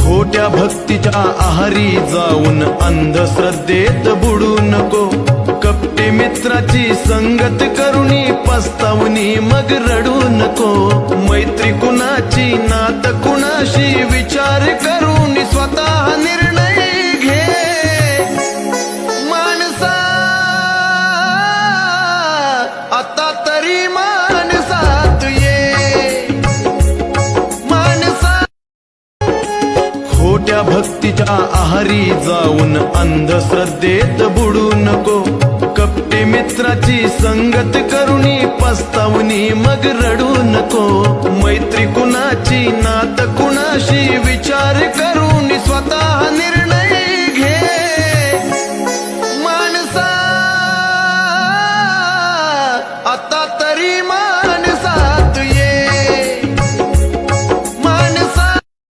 खोट्या भक्तीच्या आहारी जाऊन अंधश्रद्धेत बुडू नको। कपटी मित्राची संगत करुणी पस्तावनी मग रडू नको। मैत्री कुणाची नात कुणाशी विचार करून स्वतः निर्णय घे। माणसा आता तरी माणसात ये। माणसा खोट्या भक्तीच्या आहारी जाऊन अंधश्रद्धेत बुडू नको। कपटी मित्राची संगत करुणी पस्तावनी मग रडू नको। मैत्री कुणाची नात कुणाशी